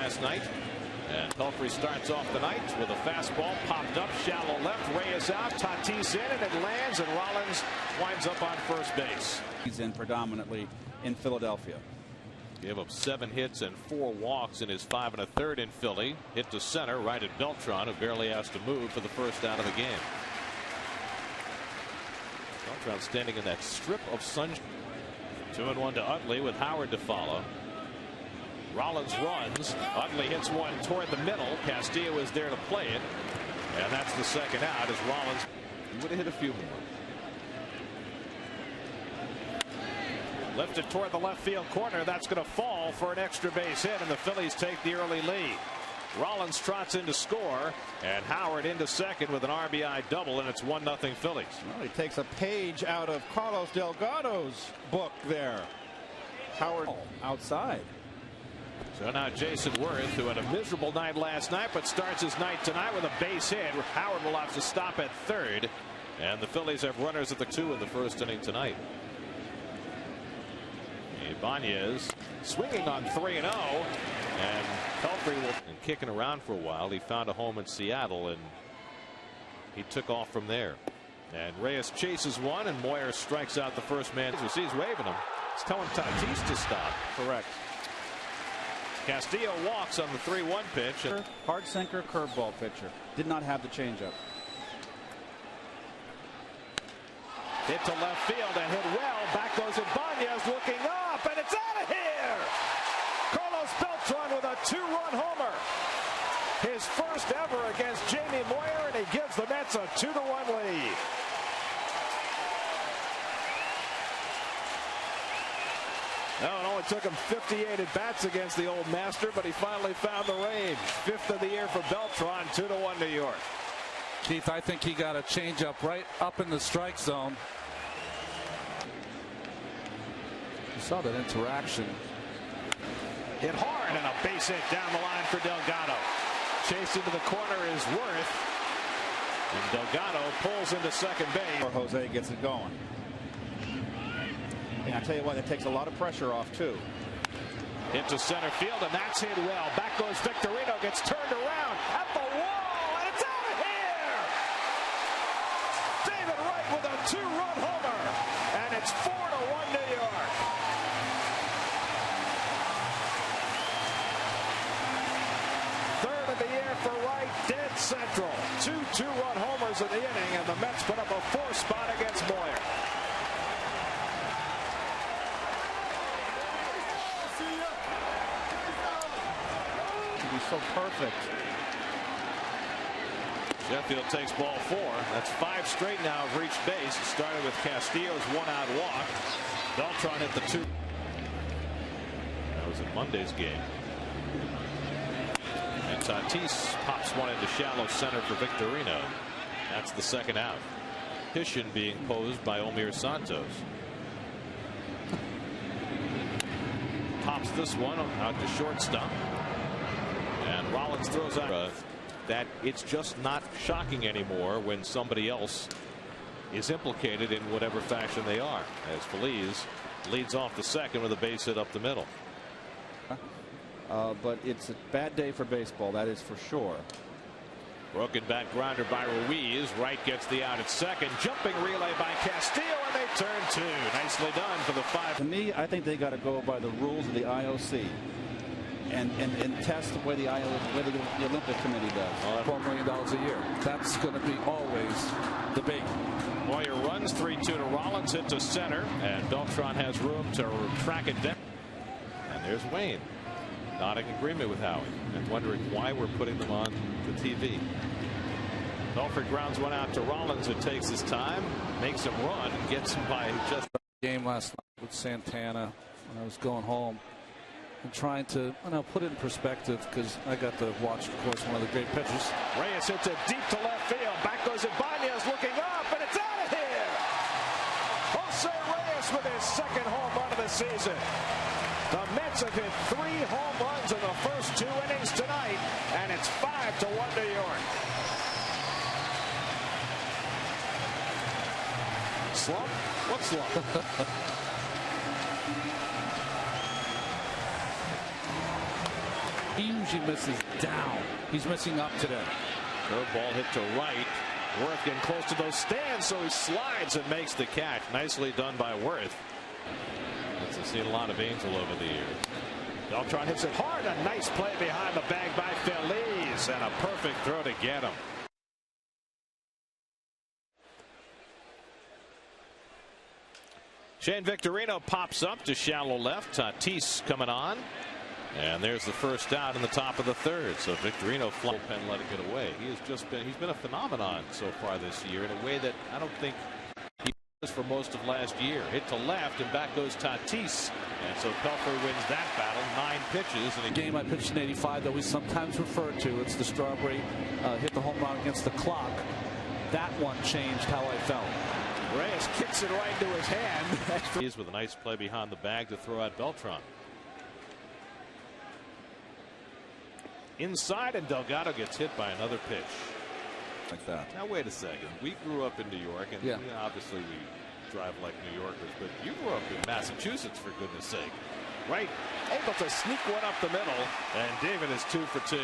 last night. And Pelfrey starts off the night with a fastball popped up shallow left. Reyes out, Tatis in, and it lands, and Rollins winds up on first base. He's in predominantly in Philadelphia. Gave up 7 hits and 4 walks in his 5 1/3 in Philly. Hit to center right at Beltran, who barely has to move for the first out of the game. Beltran standing in that strip of sunshine. 2-1 to Utley with Howard to follow. Rollins runs. Utley hits one toward the middle. Castillo is there to play it. And that's the second out as Rollins. He would have hit a few more. Lifted toward the left field corner. That's going to fall for an extra base hit, and the Phillies take the early lead. Rollins trots in to score, and Howard into second with an RBI double, and it's 1-0 Phillies. Well, he takes a page out of Carlos Delgado's book there. Howard outside. So now Jason Worth, who had a miserable night last night, but starts his night tonight with a base hit. Howard will have to stop at third, and the Phillies have runners at the 2 in the first inning tonight. Ibanez swinging on 3-0, and Pelfrey will and kicking around for a while. He found a home in Seattle, and he took off from there. And Reyes chases one, and Moyer strikes out the first man. He's waving him. He's telling Tatis to stop. Correct. Castillo walks on the 3-1 pitch. Hard sinker curveball pitcher. Did not have the changeup. Hit to left field and hit well. Back goes Ibanez looking up, and it's out of here. Carlos Beltran with a 2-run homer. His first ever against Jamie Moyer, and he gives the Mets a 2-1 lead. No, it only took him 58 at-bats against the old master, but he finally found the range. 5th of the year for Beltran, 2-1 New York. Keith, I think he got a changeup right up in the strike zone. You saw that interaction. Hit hard, and a base hit down the line for Delgado. Chased into the corner is Worth. And Delgado pulls into second base. Or Jose gets it going. And I tell you what, it takes a lot of pressure off, too. Hit to center field, and that's hit well. Back goes Victorino, gets turned around at the wall, and it's out of here! David Wright with a 2-run homer, and it's 4-1 New York. Third of the year for Wright, dead central. 2 2-run homers in the inning, and the Mets put up a 4 spot against Moyer. So perfect. Sheffield takes ball 4. That's 5 straight now have reached base. It started with Castillo's 1-out walk. Beltran hit the 2. That was in Monday's game. And Tatis pops one into shallow center for Victorino. That's the second out. Hishon being posed by Omir Santos. Pops this one out to shortstop. And Rollins throws out that it's just not shocking anymore when somebody else is implicated in whatever fashion they are, as Feliz leads off the second with a base hit up the middle. But it's a bad day for baseball, that is for sure. Broken back grounder by Ruiz. Wright gets the out at second. Jumping relay by Castillo, and they turn 2. Nicely done for the 5. To me, I think they got to go by the rules of the IOC. And test the way the Olympic Committee does. $12 million a year. That's going to be always debate. Moyer runs 3-2 to Rollins, hit to center, and Beltran has room to track it down. And there's Wayne nodding agreement with Howie and wondering why we're putting them on the TV. Belford grounds one out to Rollins, who takes his time, makes him run, and gets him by just the game last night with Santana when I was going home. And trying to put it in perspective, because I got to watch, of course, one of the great pitchers. Reyes hits it deep to left field. Back goes Ibanez looking up, and it's out of here. Jose Reyes with his second home run of the season. The Mets have hit 3 home runs in the first 2 innings tonight, and it's 5-1 New York. Slump? What slump? He usually misses down. He's missing up today. Curveball hit to right. Worth getting close to those stands, so he slides and makes the catch. Nicely done by Worth. I've seen a lot of Angel over the years. Beltran hits it hard. A nice play behind the bag by Phillies, and a perfect throw to get him. Shane Victorino pops up to shallow left. Tatis coming on. And there's the first out in the top of the third. So Victorino pen let it get away. He's been a phenomenon so far this year in a way that I don't think he was for most of last year. Hit to left and back goes Tatis. And so Pelfrey wins that battle. 9 pitches. And a game I pitched in '85 that we sometimes refer to. It's the Strawberry hit the home run against the clock. That one changed how I felt. Reyes kicks it right into his hand. He's with a nice play behind the bag to throw out Beltran. Inside, and Delgado gets hit by another pitch. Like that. Now wait a second. We grew up in New York, and obviously we drive like New Yorkers, but you grew up in Massachusetts, for goodness sake. Right, able to sneak one up the middle, and David is 2 for 2.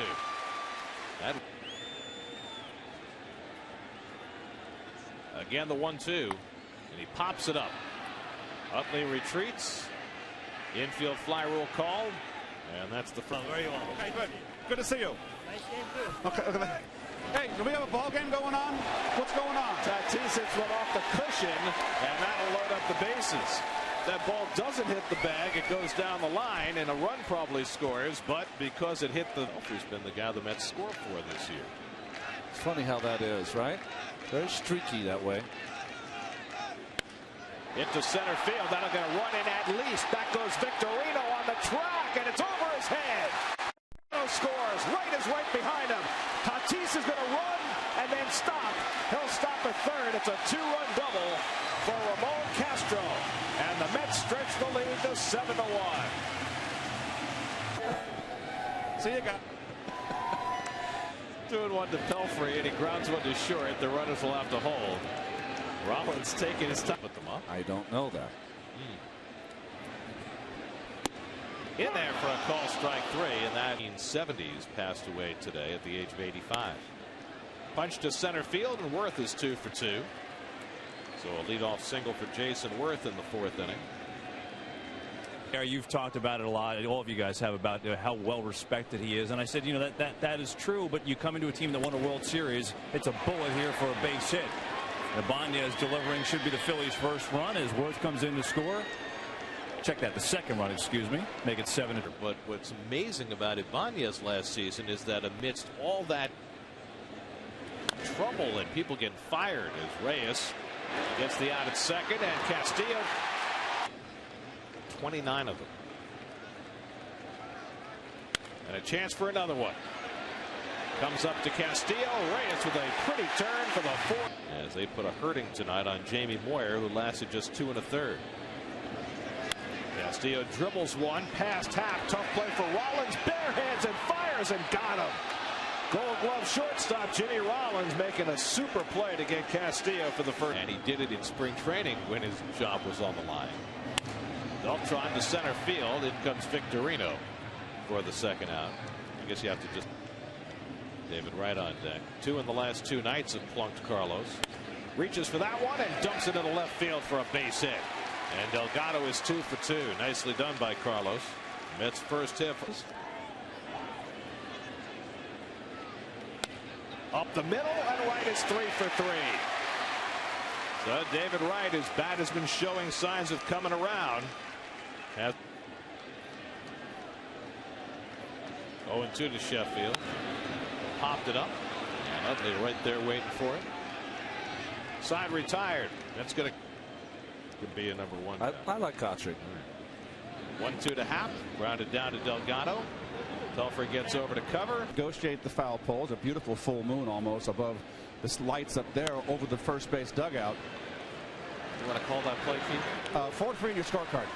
Again, the 1-2, and he pops it up. Utley retreats. Infield fly rule called, and that's the front. There you are. Okay, good. Good to see you. Nice game, too. Okay. Hey, do we have a ball game going on? What's going on? Tatis hits one off the cushion, and that'll load up the bases. That ball doesn't hit the bag. It goes down the line, and a run probably scores, but because it hit the... He's been the guy the Mets score for this year. It's funny how that is, right? Very streaky that way. Into center field. That'll get a run in at least. Back goes Victorino on the track, and it's over his head. Scores. Right is right behind him. Tatis is going to run and then stop. He'll stop at third. It's a 2-run double for Ramon Castro, and the Mets stretch the lead to 7-1. See you guys. 2-1 to Pelfrey, and he grounds one to short. The runners will have to hold. Rollins taking his time. Put them up. I don't know that. In there for a call, strike 3, and that in 1970s passed away today at the age of 85. Punch to center field, and Worth is 2 for 2. So a leadoff single for Jason Worth in the 4th inning. You've talked about it a lot. All of you guys have about how well respected he is, and I said, that is true. But you come into a team that won a World Series, it's a bullet here for a base hit. Ibanez delivering should be the Phillies' first run as Worth comes in to score. Check that, the second run, excuse me, make it 7. But what's amazing about Ibanez last season is that amidst all that trouble and people getting fired, as Reyes gets the out at second, and Castillo, 29 of them. And a chance for another one. Comes up to Castillo. Reyes with a pretty turn for the 4th. As they put a hurting tonight on Jamie Moyer, who lasted just 2 1/3. Castillo dribbles one past half. Tough play for Rollins. Bare hands and fires and got him. Gold Glove shortstop Jimmy Rollins making a super play to get Castillo for the first. And he did it in spring training when his job was on the line. Beltran to center field. In comes Victorino for the second out. I guess you have to just. David Wright on deck. 2 in the last 2 nights have plunked Carlos. Reaches for that one and dumps it into left field for a base hit. And Delgado is 2 for 2. Nicely done by Carlos. Mets first hit. Up the middle, and Wright is 3 for 3. So David Wright, his bat has been showing signs of coming around. 0-2 to Sheffield. Popped it up. And Utley right there waiting for it. Side retired. That's going to could be a number 1. I like Kotchik. 1-2 to Happ. Grounded down to Delgado. Pelfrey gets over to cover. Negotiate the foul pole. It's a beautiful full moon almost above the lights up there over the first base dugout. You want to call that play, Keith? Forward 3 in your scorecard.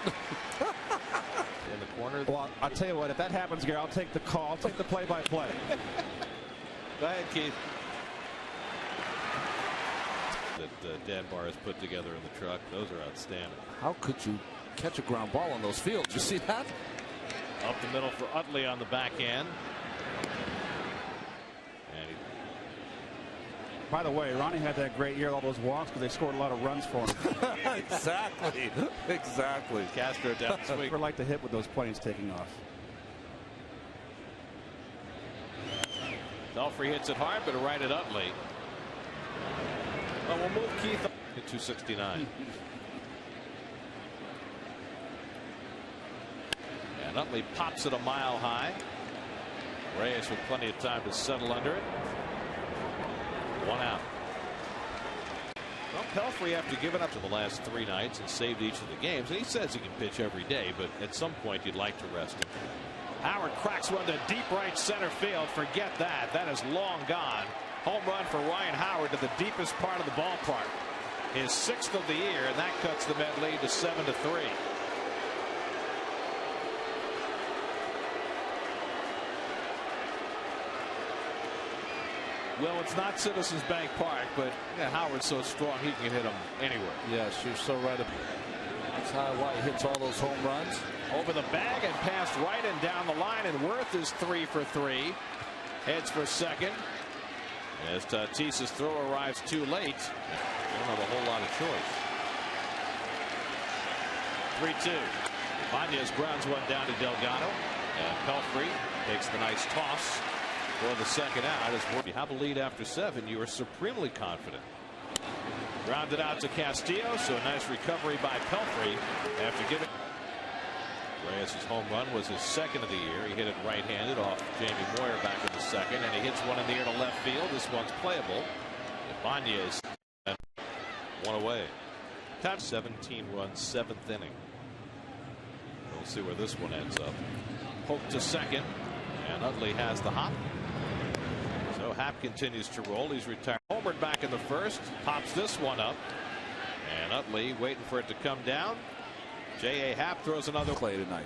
In the corner. Well, I'll tell you what, if that happens, Gary, I'll take the call. I'll take the play-by-play. Go ahead, Keith. That Dan Barr has put together in the truck. Those are outstanding. How could you catch a ground ball on those fields? You see that? Up the middle for Utley on the backhand. And by the way, Ronnie had that great year, all those walks, because they scored a lot of runs for him. Exactly. Exactly. Castro down the swing. Never like to hit with those planes taking off. Belfry hits it hard, but right at Utley. Well, we'll move Keith at 269. And Utley pops it a mile high. Reyes with plenty of time to settle under it. 1 out. Well, Pelfrey, after giving up to the last 3 nights and saved each of the games, and he says he can pitch every day, but at some point you'd like to rest him. Howard cracks one to deep right center field. Forget that. That is long gone. Home run for Ryan Howard to the deepest part of the ballpark. His 6th of the year, and that cuts the Met lead to 7-3. Well, it's not Citizens Bank Park, but yeah, Howard's so strong he can hit them anywhere. Yes, you're so right. That's why he hits all those home runs. Over the bag and past right and down the line, and Worth is 3 for 3. Heads for second. As Tatis's throw arrives too late. They don't have a whole lot of choice. 3-2. Ibanez grounds one down to Delgado. And Pelfrey takes the nice toss for the second out. As you have a lead after 7, you are supremely confident. Grounded out to Castillo, so a nice recovery by Pelfrey after giving. Reyes' home run was his 2nd of the year. He hit it right-handed off Jamie Moyer back in the 2nd, and he hits one in the air to left field. This one's playable. Ibanez 1 away. Top 17 runs, 7th inning. We'll see where this one ends up. Hope to second, and Utley has the hop. So Happ continues to roll. He's retired. Homered back in the 1st. Pops this one up. And Utley waiting for it to come down. J.A. Happ throws another Play tonight.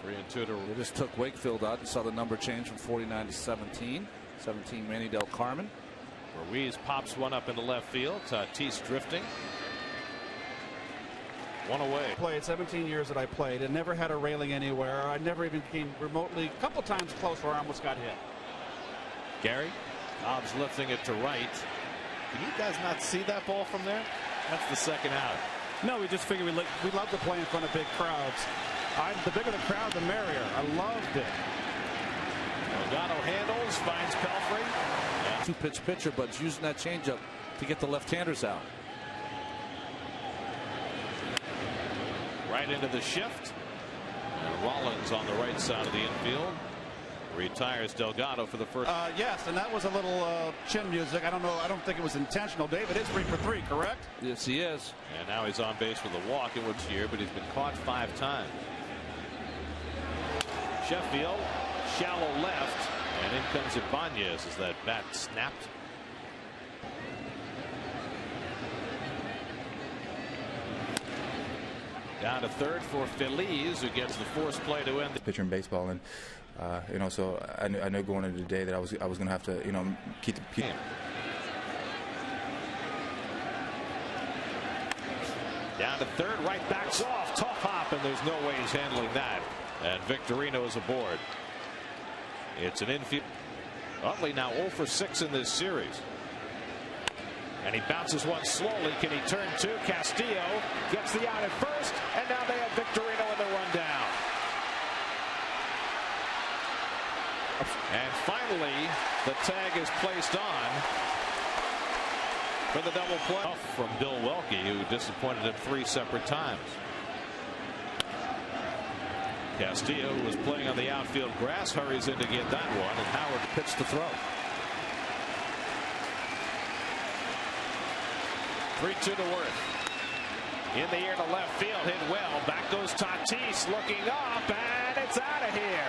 Three and two to. They just took Wakefield out and saw the number change from 49 to 17. 17 Manny Del Carmen. Ruiz pops one up into left field. Tatis drifting. 1 away. Played 17 years that I played and never had a railing anywhere. I never even came remotely, a couple times close where I almost got hit. Gary. Dobbs lifting it to right. Can you guys not see that ball from there? That's the second out. No, we just figured we love to play in front of big crowds. The bigger the crowd, the merrier. I loved it. Delgado handles, finds Pelfrey. 2-pitch pitcher, but he's using that changeup to get the left-handers out. Right into the shift. And Rollins on the right side of the infield. Retires Delgado for the first. Yes, and that was a little chin music. I don't know. I don't think it was intentional. David is 3 for 3, correct? Yes, he is. And now he's on base with a walk in which year, but he's been caught 5 times. Sheffield, shallow left, and in comes Ibanez as that bat snapped. Down to third for Phillies, who gets the force play to end. Pitcher in baseball, and so I knew going into the day that I was going to have to keep the game. Down to third, right backs off, tough hop, and there's no way he's handling that. And Victorino is aboard. It's an infield. Utley now 0 for 6 in this series. And he bounces one slowly. Can he turn 2? Castillo gets the out at first, and now they have Victorino in the rundown. And finally, the tag is placed on for the double play from Bill Welke, who disappointed him 3 separate times. Castillo, who was playing on the outfield grass, hurries in to get that one, and Howard pitched to throw. 3-2 to Worth. In the air to left field, hit well. Back goes Tatis, looking up, and it's out of here.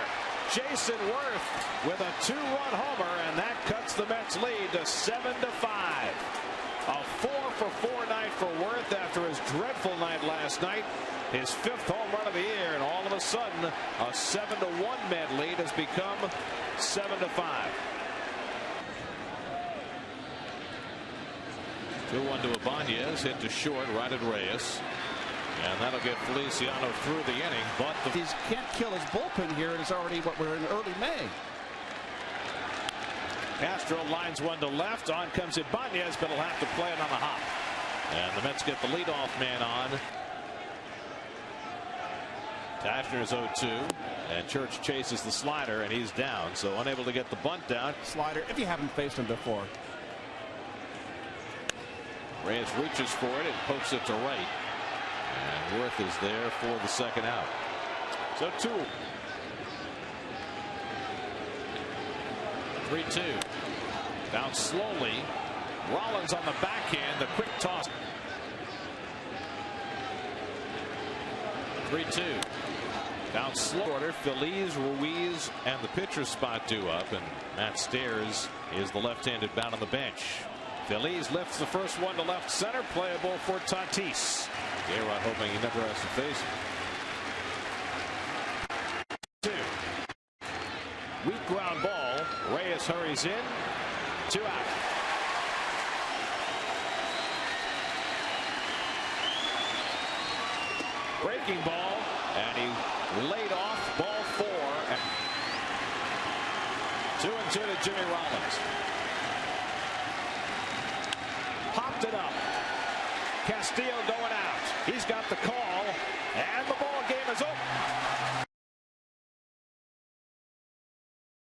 Jason Worth with a 2-run homer, and that cuts the Mets lead to 7-5. A 4-for-4 night for Worth after his dreadful night last night. His 5th home run of the year, and all of a sudden, a 7-1 Met lead has become 7-5. 2-1 to Ibanez, hit to short, right at Reyes. And that'll get Feliciano through the inning, but He can't kill his bullpen here, and it's already we're in early May. Castro lines one to left. On comes Ibanez, but he'll have to play it on the hop. And the Mets get the leadoff man on. Tashner's 0-2, and Church chases the slider, and he's down, so unable to get the bunt down. Slider, if you haven't faced him before. Reyes reaches for it and pokes it to right. And Worth is there for the second out. So 2. 3-2. Down slowly. Rollins on the backhand. The quick toss. 3-2. Down slow order. Phillies, Ruiz, and the pitcher spot due up. And Matt Stairs is the left-handed bat on the bench. Phillies lifts the first one to left center. Playable for Tatis. Gayrod hoping he never has to face him. 2. Weak ground ball. Reyes hurries in. 2 out. Breaking ball, and he laid off ball 4. And 2-2 to Jimmy Rollins. Popped it up. Castillo going out. He's got the call, and the ball.